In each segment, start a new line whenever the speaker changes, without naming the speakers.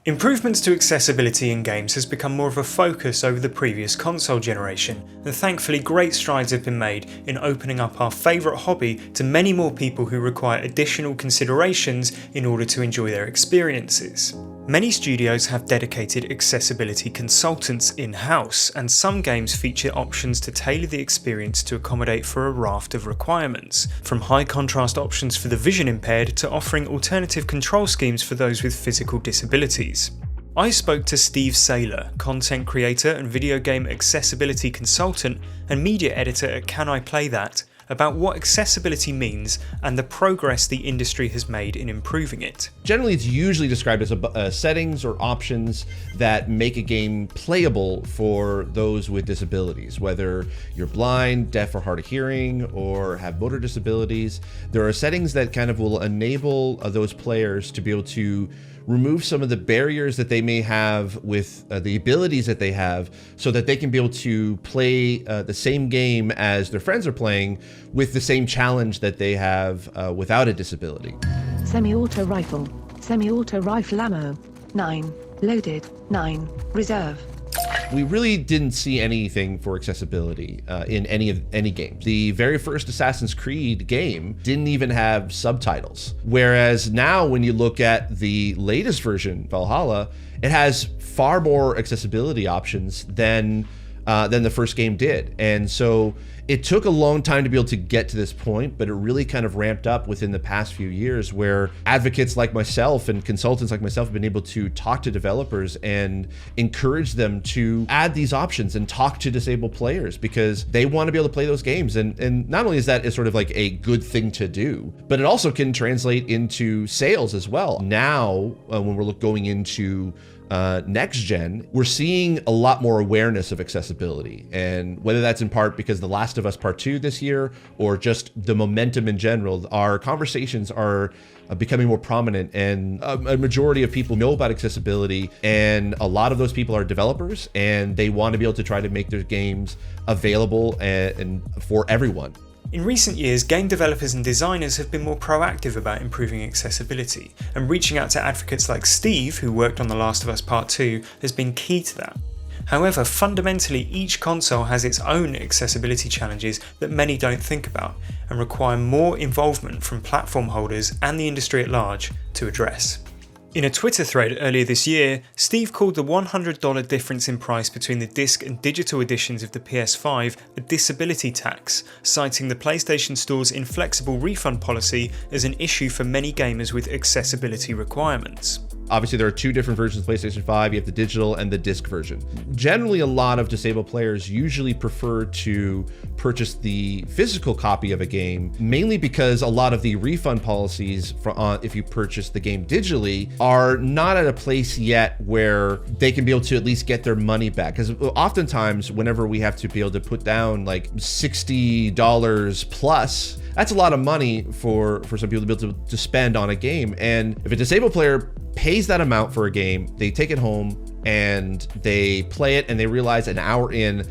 Improvements to accessibility in games has become more of a focus over the previous console generation, and thankfully great strides have been made in opening up our favourite hobby to many more people who require additional considerations in order to enjoy their experiences. Many studios have dedicated accessibility consultants in-house, and some games feature options to tailor the experience to accommodate for a raft of requirements, from high contrast options for the vision impaired to offering alternative control schemes for those with physical disabilities. I spoke to Steve Saylor, content creator and video game accessibility consultant and media editor at Can I Play That, about what accessibility means and the progress the industry has made in improving it.
Generally, it's usually described as settings or options that make a game playable for those with disabilities, whether you're blind, deaf or hard of hearing, or have motor disabilities. There are settings that kind of will enable those players to be able to remove some of the barriers that they may have with the abilities that they have, so that they can be able to play the same game as their friends are playing with the same challenge that they have without a disability.
Semi-auto rifle. Semi-auto rifle ammo. 9. Loaded. 9. Reserve.
We really didn't see anything for accessibility in any game. The very first Assassin's Creed game didn't even have subtitles. Whereas now when you look at the latest version, Valhalla, it has far more accessibility options than the first game did. And so it took a long time to be able to get to this point, but it really kind of ramped up within the past few years, where advocates like myself and consultants like myself have been able to talk to developers and encourage them to add these options and talk to disabled players, because they want to be able to play those games. And not only is that sort of like a good thing to do, but it also can translate into sales as well. Now, when we're going into next gen, we're seeing a lot more awareness of accessibility, and whether that's in part because The Last of Us Part 2 this year, or just the momentum in general, our conversations are becoming more prominent, and a majority of people know about accessibility, and a lot of those people are developers, and they want to be able to try to make their games available and for everyone.
In recent years, game developers and designers have been more proactive about improving accessibility, and reaching out to advocates like Steve, who worked on The Last of Us Part 2, has been key to that. However, fundamentally each console has its own accessibility challenges that many don't think about, and require more involvement from platform holders and the industry at large to address. In a Twitter thread earlier this year, Steve called the $100 difference in price between the disc and digital editions of the PS5 a disability tax, citing the PlayStation Store's inflexible refund policy as an issue for many gamers with accessibility requirements.
Obviously, there are two different versions of PlayStation 5. You have the digital and the disc version. Generally, a lot of disabled players usually prefer to purchase the physical copy of a game, mainly because a lot of the refund policies if you purchase the game digitally are not at a place yet where they can be able to at least get their money back. Because oftentimes, whenever we have to be able to put down like $60 plus, that's a lot of money for some people to be able to spend on a game. And if a disabled player pays that amount for a game, they take it home and they play it, and they realize an hour in,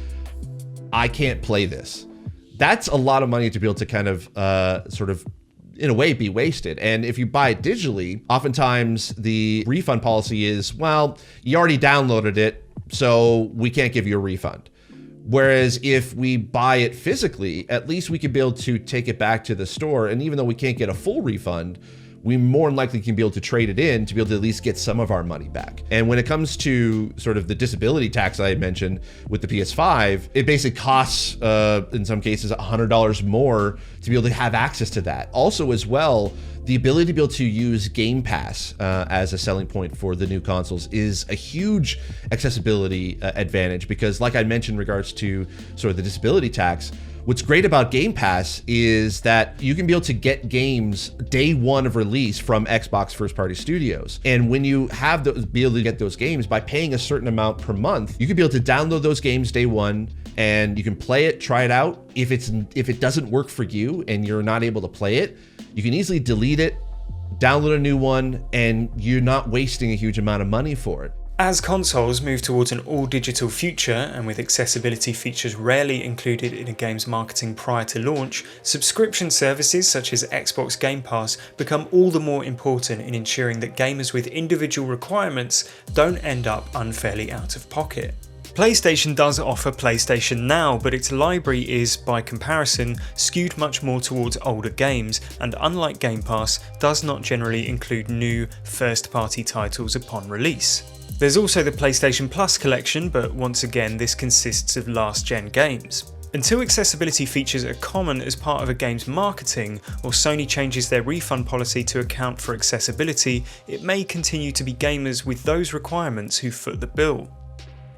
I can't play this. That's a lot of money to be able to kind of sort of, in a way, be wasted. And if you buy it digitally, oftentimes the refund policy is, well, you already downloaded it, so we can't give you a refund. Whereas if we buy it physically, at least we could be able to take it back to the store, and even though we can't get a full refund, we more than likely can be able to trade it in to be able to at least get some of our money back. And when it comes to sort of the disability tax I had mentioned with the PS5, it basically costs, in some cases, $100 more to be able to have access to that. Also, as well, the ability to be able to use Game Pass as a selling point for the new consoles is a huge accessibility advantage, because like I mentioned in regards to sort of the disability tax, what's great about Game Pass is that you can be able to get games day one of release from Xbox first-party studios. And when you have be able to get those games by paying a certain amount per month, you can be able to download those games day one, and you can play it, try it out. If it doesn't work for you and you're not able to play it, you can easily delete it, download a new one, and you're not wasting a huge amount of money for it.
As consoles move towards an all-digital future, and with accessibility features rarely included in a game's marketing prior to launch, subscription services such as Xbox Game Pass become all the more important in ensuring that gamers with individual requirements don't end up unfairly out of pocket. PlayStation does offer PlayStation Now, but its library is, by comparison, skewed much more towards older games, and unlike Game Pass, does not generally include new, first-party titles upon release. There's also the PlayStation Plus collection, but once again this consists of last-gen games. Until accessibility features are common as part of a game's marketing, or Sony changes their refund policy to account for accessibility, it may continue to be gamers with those requirements who foot the bill.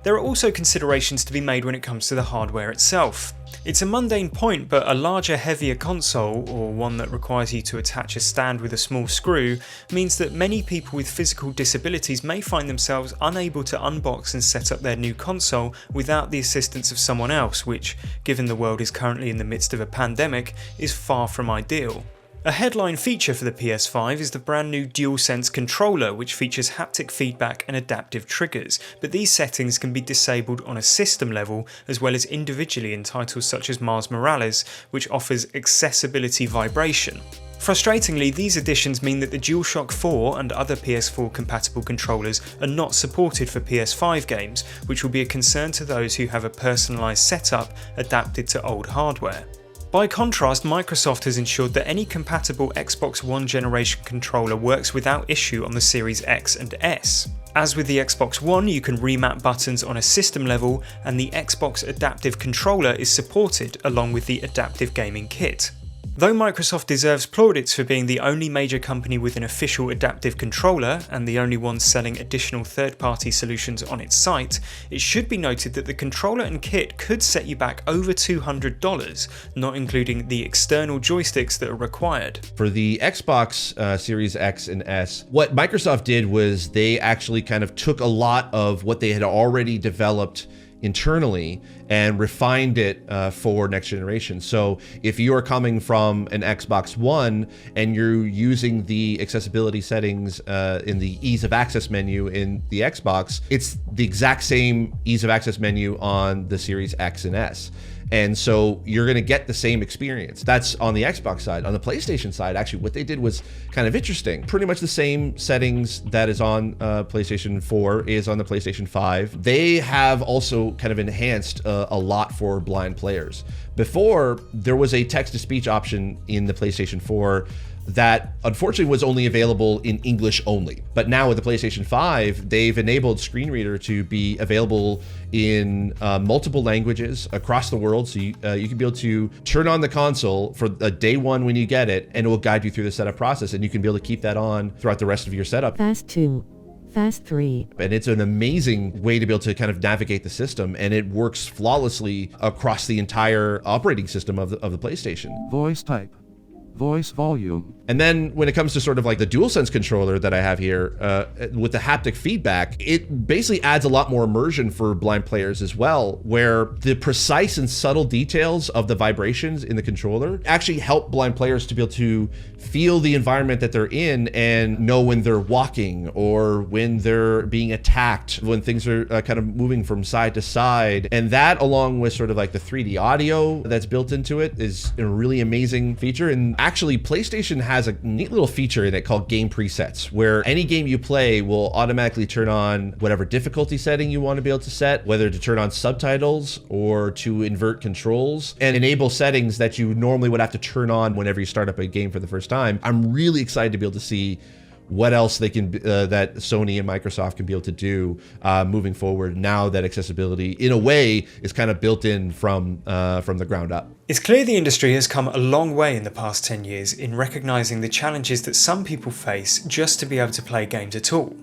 There are also considerations to be made when it comes to the hardware itself. It's a mundane point, but a larger, heavier console, or one that requires you to attach a stand with a small screw, means that many people with physical disabilities may find themselves unable to unbox and set up their new console without the assistance of someone else, which, given the world is currently in the midst of a pandemic, is far from ideal. A headline feature for the PS5 is the brand new DualSense controller, which features haptic feedback and adaptive triggers, but these settings can be disabled on a system level as well as individually in titles such as Miles Morales, which offers accessibility vibration. Frustratingly, these additions mean that the DualShock 4 and other PS4 compatible controllers are not supported for PS5 games, which will be a concern to those who have a personalised setup adapted to old hardware. By contrast, Microsoft has ensured that any compatible Xbox One generation controller works without issue on the Series X and S. As with the Xbox One, you can remap buttons on a system level, and the Xbox Adaptive Controller is supported along with the Adaptive Gaming Kit. Though Microsoft deserves plaudits for being the only major company with an official adaptive controller, and the only one selling additional third-party solutions on its site, it should be noted that the controller and kit could set you back over $200, not including the external joysticks that are required.
For the Xbox Series X and S, what Microsoft did was they actually kind of took a lot of what they had already developed internally and refined it for next generation. So if you are coming from an Xbox One and you're using the accessibility settings in the ease of access menu in the Xbox, it's the exact same ease of access menu on the Series X and S. And so you're going to get the same experience. That's on the Xbox side. On the PlayStation side, actually, what they did was kind of interesting. Pretty much the same settings that is on PlayStation 4 is on the PlayStation 5. They have also kind of enhanced a lot for blind players. Before, there was a text-to-speech option in the PlayStation 4 that unfortunately was only available in English only. But now with the PlayStation 5, they've enabled Screen Reader to be available in multiple languages across the world. So you can be able to turn on the console for day one when you get it, and it will guide you through the setup process, and you can be able to keep that on throughout the rest of your setup.
Fast 2. Fast 3.
And it's an amazing way to be able to kind of navigate the system, and it works flawlessly across the entire operating system of the PlayStation.
Voice type. Voice volume.
And then when it comes to sort of like the DualSense controller that I have here, with the haptic feedback, it basically adds a lot more immersion for blind players as well, where the precise and subtle details of the vibrations in the controller actually help blind players to be able to feel the environment that they're in and know when they're walking or when they're being attacked, when things are kind of moving from side to side. And that, along with sort of like the 3D audio that's built into it, is a really amazing feature. And actually, PlayStation has a neat little feature in it called game presets, where any game you play will automatically turn on whatever difficulty setting you want to be able to set, whether to turn on subtitles or to invert controls, and enable settings that you normally would have to turn on whenever you start up a game for the first time. I'm really excited to be able to see what else they can that Sony and Microsoft can be able to do moving forward, now that accessibility in a way is kind of built in from the ground up.
It's clear the industry has come a long way in the past 10 years in recognising the challenges that some people face just to be able to play games at all.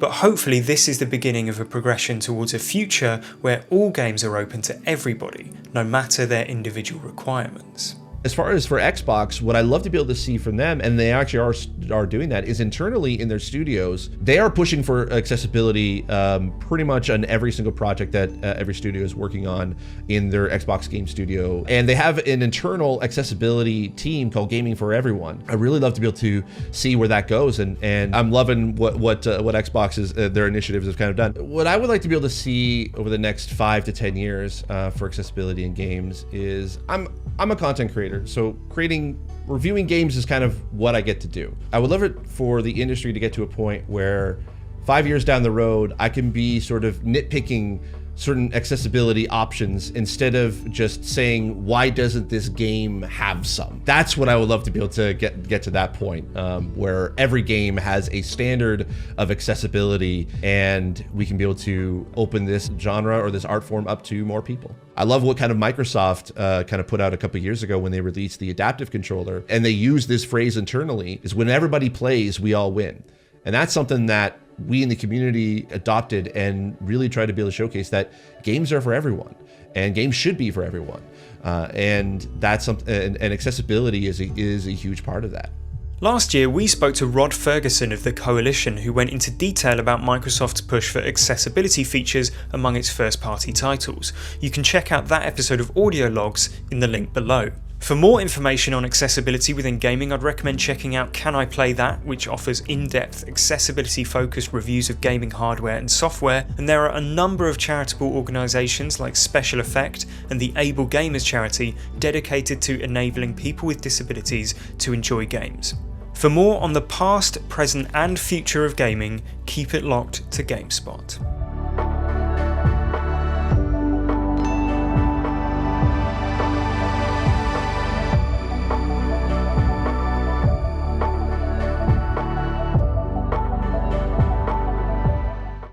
But hopefully this is the beginning of a progression towards a future where all games are open to everybody, no matter their individual requirements.
As far as for Xbox, what I love to be able to see from them, and they actually are doing that, is internally in their studios, they are pushing for accessibility pretty much on every single project that every studio is working on in their Xbox game studio. And they have an internal accessibility team called Gaming for Everyone. I really love to be able to see where that goes, and I'm loving what Xbox's their initiatives have kind of done. What I would like to be able to see over the next 5 to 10 years for accessibility in games is I'm a content creator, so reviewing games is kind of what I get to do. I would love it for the industry to get to a point where 5 years down the road, I can be sort of nitpicking certain accessibility options instead of just saying, why doesn't this game have some? That's what I would love to be able to get to that point, where every game has a standard of accessibility and we can be able to open this genre or this art form up to more people. I love what kind of Microsoft kind of put out a couple years ago when they released the adaptive controller, and they use this phrase internally, is when everybody plays, we all win. And that's something that we in the community adopted and really tried to be able to showcase that games are for everyone and games should be for everyone. And that's something, and accessibility is a huge part of that.
Last year, we spoke to Rod Ferguson of the Coalition, who went into detail about Microsoft's push for accessibility features among its first-party titles. You can check out that episode of Audio Logs in the link below. For more information on accessibility within gaming, I'd recommend checking out Can I Play That, which offers in-depth accessibility-focused reviews of gaming hardware and software, and there are a number of charitable organisations like Special Effect and the Able Gamers charity dedicated to enabling people with disabilities to enjoy games. For more on the past, present and future of gaming, keep it locked to GameSpot.